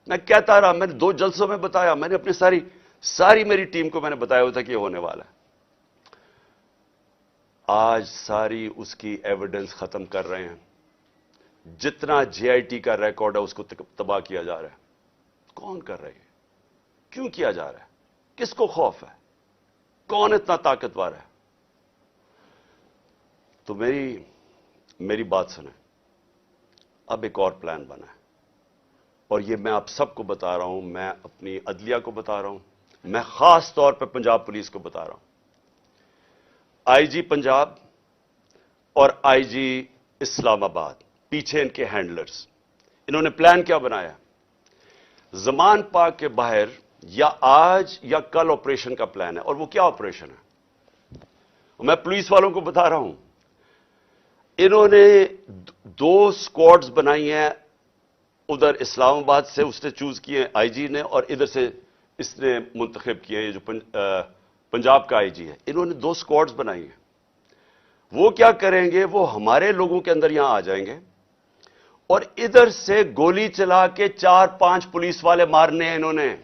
میں کہتا رہا, میں نے 2 جلسوں میں بتایا, میں نے اپنی ساری میری ٹیم کو میں نے بتایا ہوا تھا کہ یہ ہونے والا ہے. آج ساری اس کی ایویڈنس ختم کر رہے ہیں. جتنا جے آئی ٹی کا ریکارڈ ہے اس کو تباہ کیا جا رہا ہے. کون کر رہے ہیں؟ کیوں کیا جا رہا ہے؟ کس کو خوف ہے؟ کون اتنا طاقتور ہے؟ تو میری بات سنیں. اب ایک اور پلان بنا ہے, اور یہ میں آپ سب کو بتا رہا ہوں, میں اپنی عدلیہ کو بتا رہا ہوں, میں خاص طور پہ پنجاب پولیس کو بتا رہا ہوں. آئی جی پنجاب اور آئی جی اسلام آباد, پیچھے ان کے ہینڈلرز, انہوں نے پلان کیا بنایا؟ زمان پاک کے باہر یا آج یا کل آپریشن کا پلان ہے. اور وہ کیا آپریشن ہے؟ میں پولیس والوں کو بتا رہا ہوں, انہوں نے 2 اسکواڈز بنائی ہیں. ادھر اسلام آباد سے اس نے چوز کیے آئی جی نے, اور ادھر سے اس نے منتخب کیے, یہ جو پنجاب کا آئی جی ہے. انہوں نے 2 اسکواڈز بنائی ہیں. وہ کیا کریں گے؟ وہ ہمارے لوگوں کے اندر یہاں آ جائیں گے, اور ادھر سے گولی چلا کے 4-5 پولیس والے مارنے ہیں انہوں نے.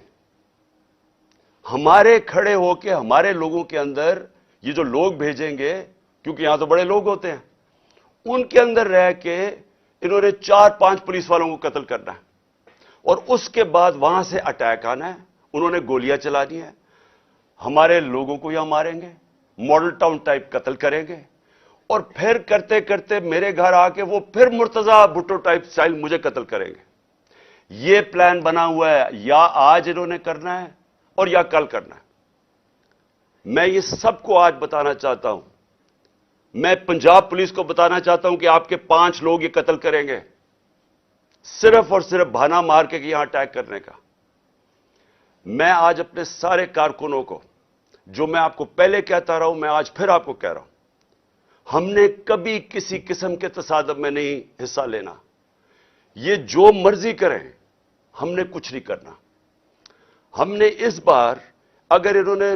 ہمارے کھڑے ہو کے ہمارے لوگوں کے اندر یہ جو لوگ بھیجیں گے, کیونکہ یہاں تو بڑے لوگ ہوتے ہیں, ان کے اندر رہ کے انہوں نے 4-5 پولیس والوں کو قتل کرنا ہے, اور اس کے بعد وہاں سے اٹیک آنا ہے. انہوں نے گولیاں چلانی ہیں, ہمارے لوگوں کو یہاں ماریں گے, ماڈل ٹاؤن ٹائپ قتل کریں گے, اور پھر کرتے کرتے میرے گھر آ کے وہ پھر مرتضی بھٹو ٹائپ سٹائل مجھے قتل کریں گے. یہ پلان بنا ہوا ہے, یا آج انہوں نے کرنا ہے اور یا کل کرنا ہے. میں یہ سب کو آج بتانا چاہتا ہوں. میں پنجاب پولیس کو بتانا چاہتا ہوں کہ آپ کے 5 لوگ یہ قتل کریں گے, صرف اور صرف بہانہ مار کے یہاں اٹیک کرنے کا. میں آج اپنے سارے کارکنوں کو, جو میں آپ کو پہلے کہتا رہا ہوں, میں آج پھر آپ کو کہہ رہا ہوں, ہم نے کبھی کسی قسم کے تصادم میں نہیں حصہ لینا. یہ جو مرضی کریں, ہم نے کچھ نہیں کرنا. ہم نے اس بار, اگر انہوں نے